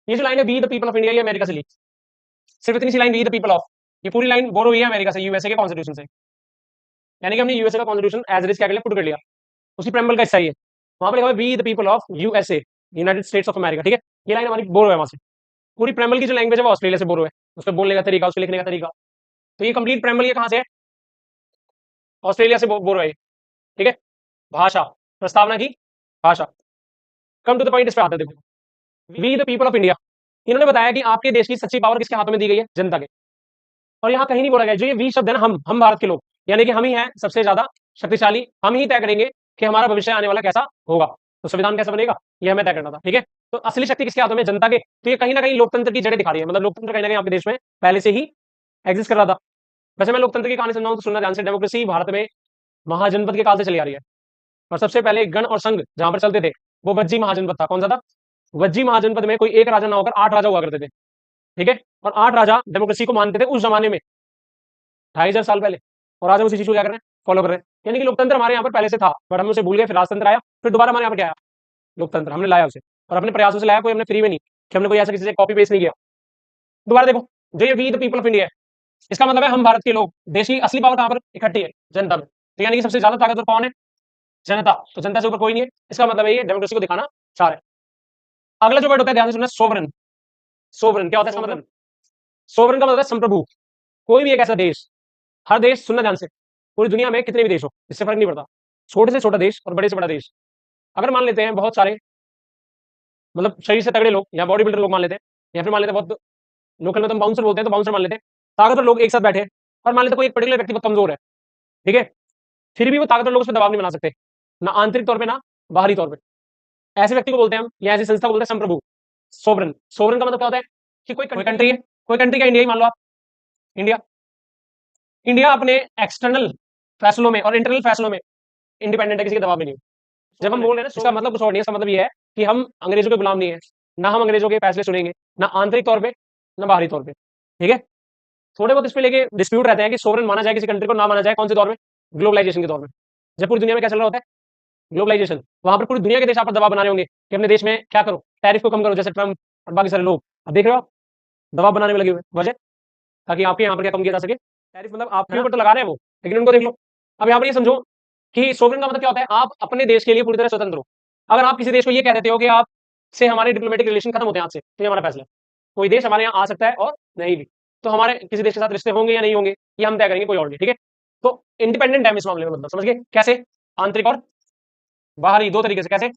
ये जो लाइन है we the people of India, ये अमेरिका से ली, सिर्फ इतनी सी line we the people of, ये पूरी लाइन बोरो हुई है अमेरिका से, यूएसए के कॉन्स्टिट्यूशन से। यानी कि हमने यूएसए का कॉन्स्टिट्यूशन एज इट इज क्या कर लिया, पुट कर लिया, उसी प्रेम्बल का हिस्सा ही है। वहां पर लिखा हुआ we the people of USA, United States of America, ठीक है। ये लाइन हमारी बोरो है वहां से। पूरी प्रेम्बल की जो लैंग्वेज है वो ऑस्ट्रेलिया से बोरो है, उसके बोलने का तरीका, उसके लिखने का तरीका। तो ये कंप्लीट प्रेम्बल ये कहां से है, ऑस्ट्रेलिया से बोरो है, ठीक है। भाषा, प्रस्तावना की भाषा। कम टू द पॉइंट, इस पे आते हैं, देखो we the people of India, इन्होंने बताया कि आपके देश की सच्ची पावर किसके हाथों में दी गई है, जनता के। और यहाँ कहीं नहीं बोला गया, जो ये वी शब्द है ना, हम भारत के लोग, यानी कि हम ही हैं सबसे ज्यादा शक्तिशाली, हम ही तय करेंगे कि हमारा भविष्य आने वाला कैसा होगा, तो संविधान कैसा बनेगा, ये हमें तय करना था, ठीक है। तो असली शक्ति किसके हाथों में, जनता के। तो ये कहीं ना कहीं लोकतंत्र की जड़ें दिखा रही है, मतलब लोकतंत्र कहीं ना कहीं आपके देश में पहले से ही एग्जिस्ट कर रहा था। वैसे मैं लोकतंत्र की कहानी समझाऊं तो सुनना ध्यान से। डेमोक्रेसी भारत में महाजनपद के काल से चली आ रही है, और सबसे पहले गण और संघ जहां पर चलते थे वो वज्जी महाजनपद था। कौन सा था, वज्जी महाजनपद में कोई एक राजा ना होकर 8 राजा हुआ करते थे, ठीक है। और 8 राजा डेमोक्रेसी को मानते थे उस जमाने में, 2500 साल पहले। और आज हम उसी चीज को क्या कर रहे हैं, फॉलो कर रहे हैं। यानी कि लोकतंत्र हमारे यहाँ पर पहले से था, बट हम उसे भूल गए, फिर राजतंत्र आया, फिर दोबारा हमारे यहाँ पर क्या आया, लोकतंत्र। हमने लाया उसे, और अपने प्रयासों से लाया, कोई हमने फ्री में नहीं, कि हमने कोई ऐसा किसी से कॉपी पेस्ट नहीं किया। दोबारा देखो, जो ये we the people of India है, इसका मतलब है हम भारत के लोग। देश की असली पावर कहां पर इकट्ठी है, जनता में। तो यानी कि सबसे ज्यादा ताकतवर कौन है, जनता। तो जनता से ऊपर कोई नहीं है, इसका मतलब है ये डेमोक्रेसी को दिखाना चाह रहे हैं। अगला जो वर्ड होता है, ध्यान से सुनना, सोवरन। सोवरन क्या होता है, इसका मतलब, सोवरन का मतलब है संप्रभु। कोई भी एक ऐसा देश, हर देश, सुनना ध्यान से, पूरी दुनिया में कितने भी देश हो, इससे फर्क नहीं पड़ता, छोटे से छोटा देश और बड़े से बड़ा देश। अगर मान लेते हैं बहुत सारे, मतलब शरीर से तगड़े लोग या बॉडी बिल्डर लोग मान लेते हैं, या फिर मान लेते हैं बहुत, लोकल में तो बाउंसर बोलते हैं, तो बाउंसर मान लेते हैं, ताकतवर लोग एक साथ बैठे हैं, और मान लेते हैं कोई एक पर्टिकुलर व्यक्ति बहुत कमजोर है, ठीक है। फिर भी वो ताकतवर लोग उस पर दबाव नहीं बना सकते, ना आंतरिक तौर पे ना बाहरी तौर पे। ऐसे व्यक्ति को बोलते हैं हम, या ऐसी संस्था को बोलते हैं संप्रभु, सोवरन। सोवरन का मतलब क्या होता है कि कोई कंट्री है, कोई कंट्री का, इंडिया ही मान लो आप, इंडिया। इंडिया अपने एक्सटर्नल फैसलों में और इंटरनल फैसलों में इंडिपेंडेंट है, किसी के दबाव में नहीं। जब हम बोल रहे हैं ना, इसका मतलब कुछ और नहीं है, इसका मतलब ये है कि हम अंग्रेजों के गुलाम नहीं है, ना हम अंग्रेजों के फैसले सुनेंगे, ना आंतरिक तौर पे ना बाहरी तौर पे, ठीक है। थोड़े बहुत इस पे लेके डिस्प्यूट रहते हैं कि सोवरेन माना जाए किसी कंट्री को, ना माना जाए। कौन से दौर में, ग्लोबलाइजेशन के दौर में, जब पूरी दुनिया में क्या चल रहा होता है, ग्लोबलाइजेशन। वहां पर पूरी दुनिया के देश आप पर दबाव बना रहे होंगे कि अपने देश में क्या करो, टैरिफ को कम करो, जैसे ट्रम्प और बाकी सारे लोग। अब देख रहे हो आप, दबाव बनाने में लगे हुए, वजह ताकि आपके यहाँ पर क्या कम किया जा सके, टैरिफ। मतलब आपके ऊपर तो लगा रहे हैं वो, लेकिन उनको देख लो। अब यहाँ पर ये समझो कि सोवरेन का मतलब क्या होता है, आप अपने देश के लिए पूरी तरह स्वतंत्र हो। अगर आप किसी देश को ये कह देते हो कि आप से हमारे डिप्लोमेटिक रिलेशन खत्म होते हैं आपसे, तो ये हमारा फैसला है। कोई देश हमारे यहाँ आ सकता है और नहीं भी, तो हमारे किसी देश के साथ रिश्ते होंगे या नहीं होंगे, ये हम तय करेंगे, कोई और नहीं, ठीक है। तो इंडिपेंडेंट है इस मामले में, मतलब समझ गए कैसे, आंतरिक और बाहरी, दो तरीके से। कैसे,